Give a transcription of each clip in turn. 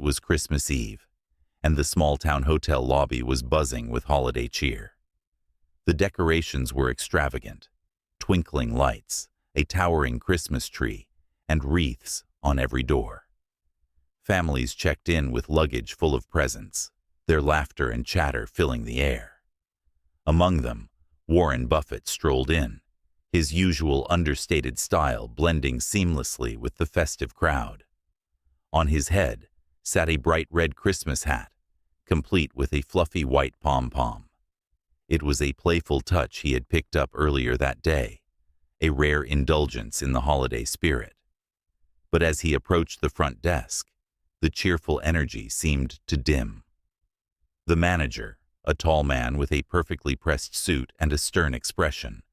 was Christmas Eve, and the small-town hotel lobby was buzzing with holiday cheer. The decorations were extravagant: twinkling lights, a towering Christmas tree, and wreaths on every door. Families checked in with luggage full of presents, their laughter and chatter filling the air. Among them, Warren Buffett strolled in, his usual understated style blending seamlessly with the festive crowd. On his head sat a bright red Christmas hat, complete with a fluffy white pom-pom. It was a playful touch he had picked up earlier that day, a rare indulgence in the holiday spirit. But as he approached the front desk, the cheerful energy seemed to dim. The manager, a tall man with a perfectly pressed suit and a stern expression,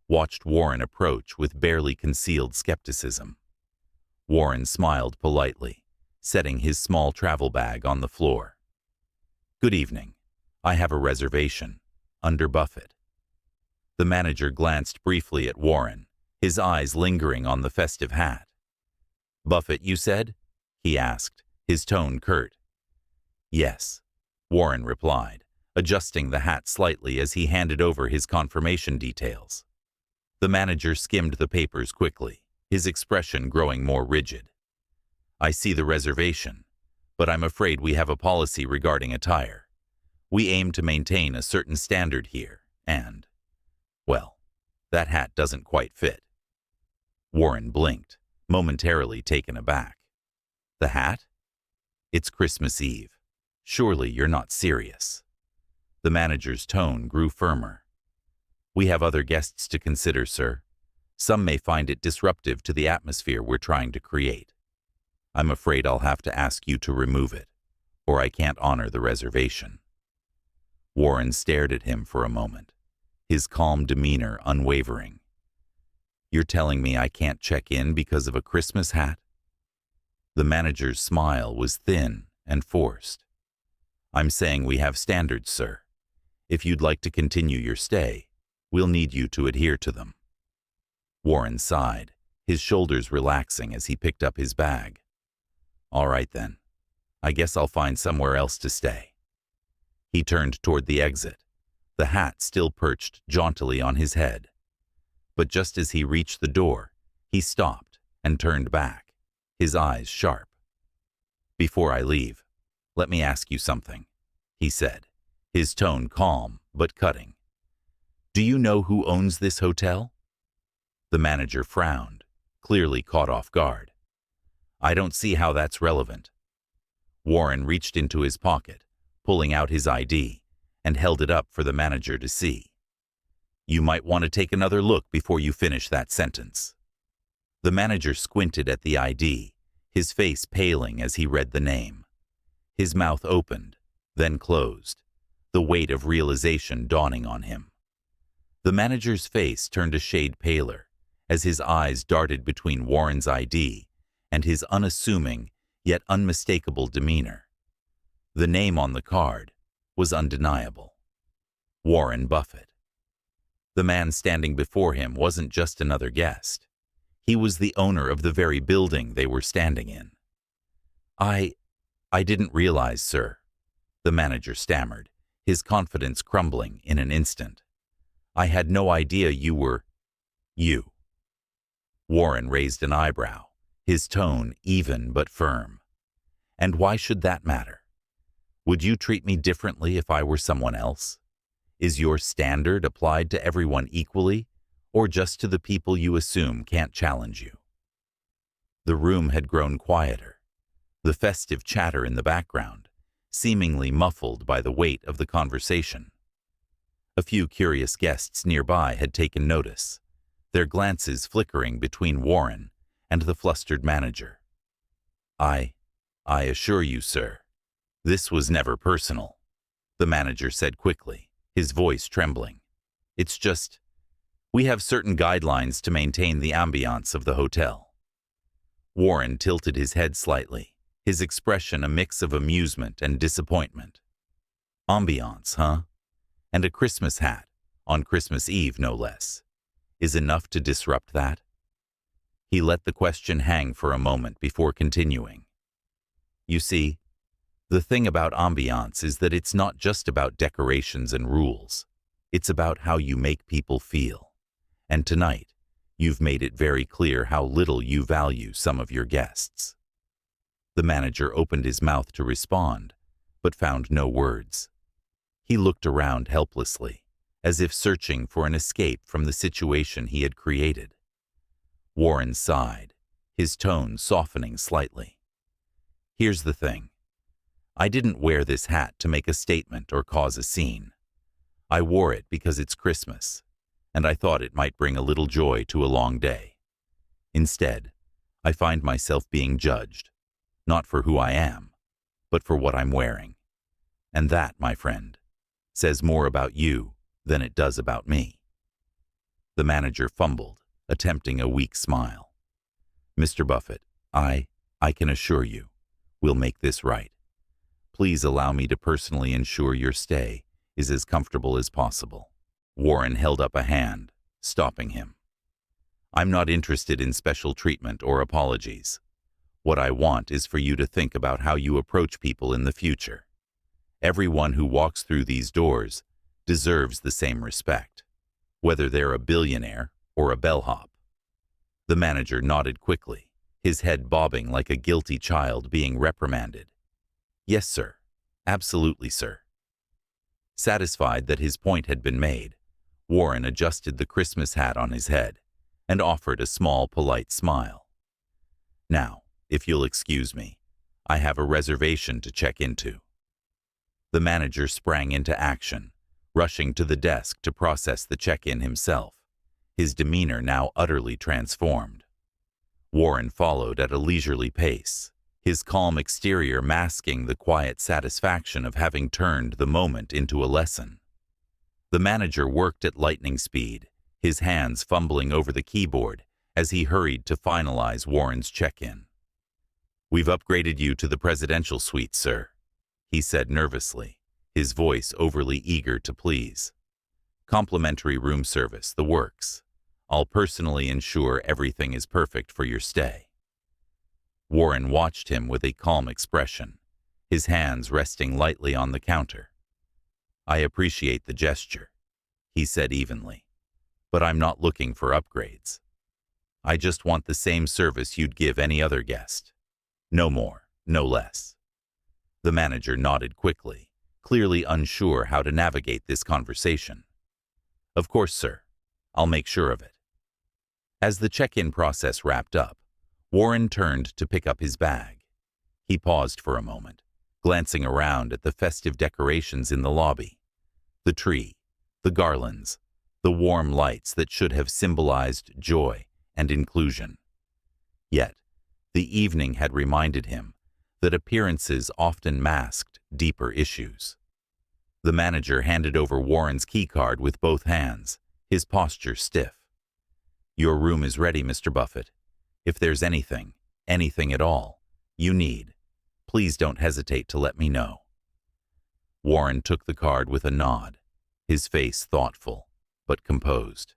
watched Warren approach with barely concealed skepticism. Warren smiled politely, setting his small travel bag on the floor. "Good evening. I have a reservation, under Buffett." The manager glanced briefly at Warren, his eyes lingering on the festive hat. "Buffett, you said?" he asked, his tone curt. "Yes," Warren replied, adjusting the hat slightly as he handed over his confirmation details. The manager skimmed the papers quickly, his expression growing more rigid. "I see the reservation, but I'm afraid we have a policy regarding attire. We aim to maintain a certain standard here, and, well, that hat doesn't quite fit." Warren blinked, momentarily taken aback. "The hat? It's Christmas Eve. Surely you're not serious." The manager's tone grew firmer. "We have other guests to consider, sir. Some may find it disruptive to the atmosphere we're trying to create. I'm afraid I'll have to ask you to remove it, or I can't honor the reservation." Warren stared at him for a moment, his calm demeanor unwavering. "You're telling me I can't check in because of a Christmas hat?" The manager's smile was thin and forced. "I'm saying we have standards, sir. If you'd like to continue your stay, we'll need you to adhere to them." Warren sighed, his shoulders relaxing as he picked up his bag. "All right then. I guess I'll find somewhere else to stay." He turned toward the exit, the hat still perched jauntily on his head. But just as he reached the door, he stopped and turned back, his eyes sharp. "Before I leave, let me ask you something," he said, his tone calm but cutting. "Do you know who owns this hotel?" The manager frowned, clearly caught off guard. "I don't see how that's relevant." Warren reached into his pocket, pulling out his ID, and held it up for the manager to see. "You might want to take another look before you finish that sentence." The manager squinted at the ID, his face paling as he read the name. His mouth opened, then closed, the weight of realization dawning on him. The manager's face turned a shade paler as his eyes darted between Warren's ID and his unassuming yet unmistakable demeanor. The name on the card was undeniable: Warren Buffett. The man standing before him wasn't just another guest. He was the owner of the very building they were standing in. I didn't realize, sir," the manager stammered, his confidence crumbling in an instant. "I had no idea you were you." Warren raised an eyebrow, his tone even but firm. "And why should that matter? Would you treat me differently if I were someone else? Is your standard applied to everyone equally, or just to the people you assume can't challenge you?" The room had grown quieter, the festive chatter in the background seemingly muffled by the weight of the conversation. A few curious guests nearby had taken notice, their glances flickering between Warren and the flustered manager. I assure you, sir, this was never personal," the manager said quickly, his voice trembling. "It's just, we have certain guidelines to maintain the ambiance of the hotel." Warren tilted his head slightly, his expression a mix of amusement and disappointment. "Ambiance, huh? And a Christmas hat, on Christmas Eve no less, is enough to disrupt that?" He let the question hang for a moment before continuing. "You see, The thing about ambiance is that it's not just about decorations and rules. It's about how you make people feel. And tonight, you've made it very clear how little you value some of your guests. The manager opened his mouth to respond, but found no words. He looked around helplessly, as if searching for an escape from the situation he had created. Warren sighed, his tone softening slightly. Here's the thing. I didn't wear this hat to make a statement or cause a scene. I wore it because it's Christmas, and I thought it might bring a little joy to a long day. Instead, I find myself being judged, not for who I am, but for what I'm wearing. And that, my friend, says more about you than it does about me. The manager fumbled, attempting a weak smile. Mr. Buffett, I can assure you, we'll make this right. Please allow me to personally ensure your stay is as comfortable as possible. Warren held up a hand, stopping him. I'm not interested in special treatment or apologies. What I want is for you to think about how you approach people in the future. Everyone who walks through these doors deserves the same respect, whether they're a billionaire or a bellhop. The manager nodded quickly, his head bobbing like a guilty child being reprimanded. Yes, sir. Absolutely, sir. Satisfied that his point had been made, Warren adjusted the Christmas hat on his head and offered a small, polite smile. Now, if you'll excuse me, I have a reservation to check into. The manager sprang into action, rushing to the desk to process the check-in himself, his demeanor now utterly transformed. Warren followed at a leisurely pace, his calm exterior masking the quiet satisfaction of having turned the moment into a lesson. The manager worked at lightning speed, his hands fumbling over the keyboard as he hurried to finalize Warren's check-in. We've upgraded you to the presidential suite, sir, he said nervously, his voice overly eager to please. Complimentary room service, the works. I'll personally ensure everything is perfect for your stay. Warren watched him with a calm expression, his hands resting lightly on the counter. I appreciate the gesture, he said evenly, but I'm not looking for upgrades. I just want the same service you'd give any other guest. No more, no less. The manager nodded quickly, clearly unsure how to navigate this conversation. Of course, sir. I'll make sure of it. As the check-in process wrapped up, Warren turned to pick up his bag. He paused for a moment, glancing around at the festive decorations in the lobby. The tree, the garlands, the warm lights that should have symbolized joy and inclusion. Yet, the evening had reminded him that appearances often masked deeper issues. The manager handed over Warren's keycard with both hands, his posture stiff. Your room is ready, Mr. Buffett. If there's anything at all, you need, please don't hesitate to let me know. Warren took the card with a nod, his face thoughtful, but composed.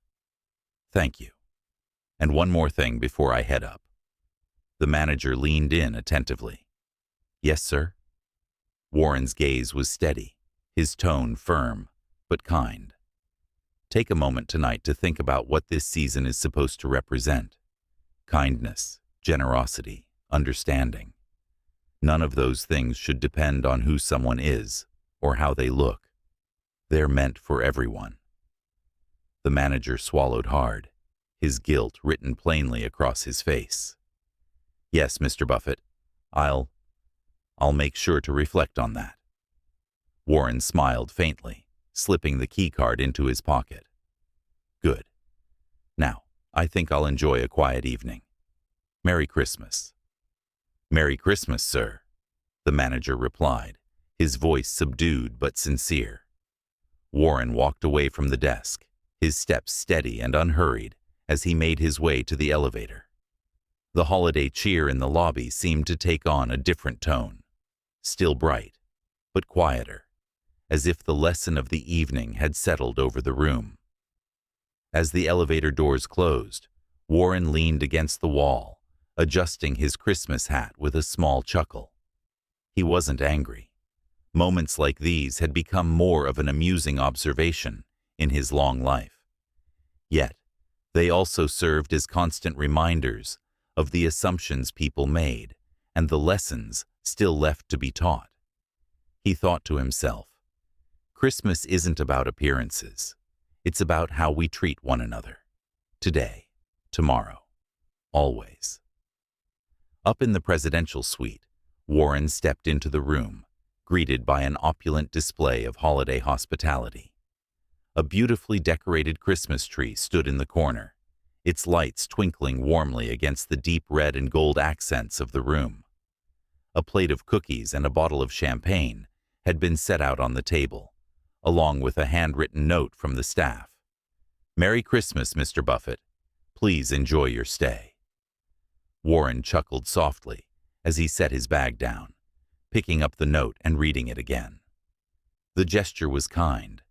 Thank you. And one more thing before I head up. The manager leaned in attentively. Yes, sir? Warren's gaze was steady, his tone firm, but kind. Take a moment tonight to think about what this season is supposed to represent. Kindness, generosity, understanding. None of those things should depend on who someone is or how they look. They're meant for everyone. The manager swallowed hard, his guilt written plainly across his face. Yes, Mr. Buffett, I'll make sure to reflect on that. Warren smiled faintly, slipping the keycard into his pocket. Good. Now, I think I'll enjoy a quiet evening. Merry Christmas. Merry Christmas, sir, the manager replied, his voice subdued but sincere. Warren walked away from the desk, his steps steady and unhurried as he made his way to the elevator. The holiday cheer in the lobby seemed to take on a different tone, still bright, but quieter, as if the lesson of the evening had settled over the room. As the elevator doors closed, Warren leaned against the wall, adjusting his Christmas hat with a small chuckle. He wasn't angry. Moments like these had become more of an amusing observation in his long life. Yet, they also served as constant reminders of the assumptions people made and the lessons still left to be taught. He thought to himself, Christmas isn't about appearances. It's about how we treat one another. Today, tomorrow, always. Up in the presidential suite, Warren stepped into the room, greeted by an opulent display of holiday hospitality. A beautifully decorated Christmas tree stood in the corner, its lights twinkling warmly against the deep red and gold accents of the room. A plate of cookies and a bottle of champagne had been set out on the table, along with a handwritten note from the staff. "Merry Christmas, Mr. Buffett. Please enjoy your stay." Warren chuckled softly as he set his bag down, picking up the note and reading it again. The gesture was kind,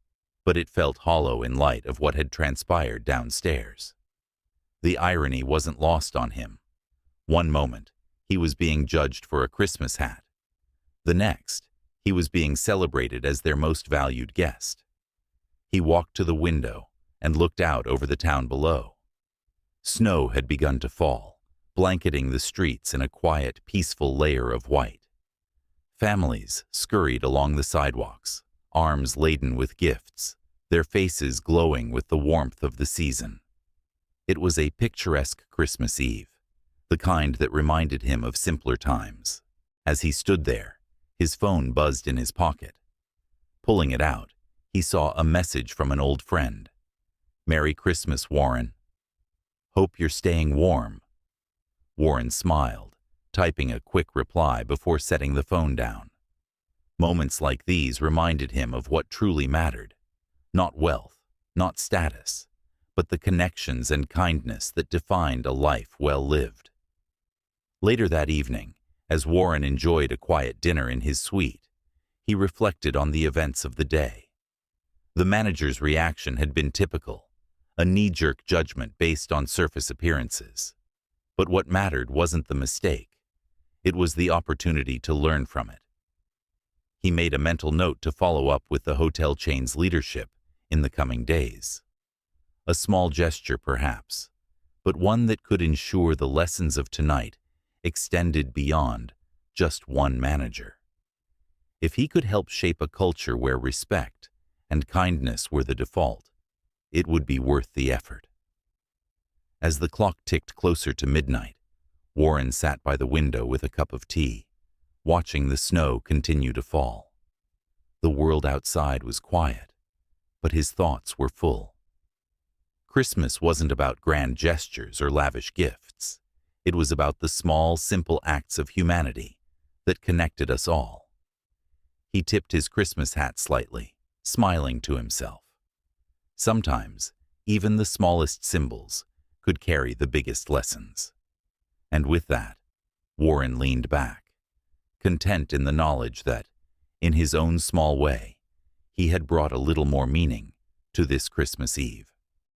but it felt hollow in light of what had transpired downstairs. The irony wasn't lost on him. One moment, he was being judged for a Christmas hat. The next, he was being celebrated as their most valued guest. He walked to the window and looked out over the town below. Snow had begun to fall, blanketing the streets in a quiet, peaceful layer of white. Families scurried along the sidewalks, arms laden with gifts, their faces glowing with the warmth of the season. It was a picturesque Christmas Eve, the kind that reminded him of simpler times. As he stood there, his phone buzzed in his pocket. Pulling it out, he saw a message from an old friend. "Merry Christmas, Warren. Hope you're staying warm." Warren smiled, typing a quick reply before setting the phone down. Moments like these reminded him of what truly mattered. Not wealth, not status, but the connections and kindness that defined a life well lived. Later that evening, as Warren enjoyed a quiet dinner in his suite, he reflected on the events of the day. The manager's reaction had been typical, a knee-jerk judgment based on surface appearances. But what mattered wasn't the mistake. It was the opportunity to learn from it. He made a mental note to follow up with the hotel chain's leadership in the coming days. A small gesture, perhaps, but one that could ensure the lessons of tonight extended beyond just one manager. If he could help shape a culture where respect and kindness were the default, it would be worth the effort. As the clock ticked closer to midnight, Warren sat by the window with a cup of tea, watching the snow continue to fall. The world outside was quiet, but his thoughts were full. Christmas wasn't about grand gestures or lavish gifts. It was about the small, simple acts of humanity that connected us all. He tipped his Christmas hat slightly, smiling to himself. Sometimes, even the smallest symbols could carry the biggest lessons. And with that, Warren leaned back, content in the knowledge that, in his own small way, he had brought a little more meaning to this Christmas Eve.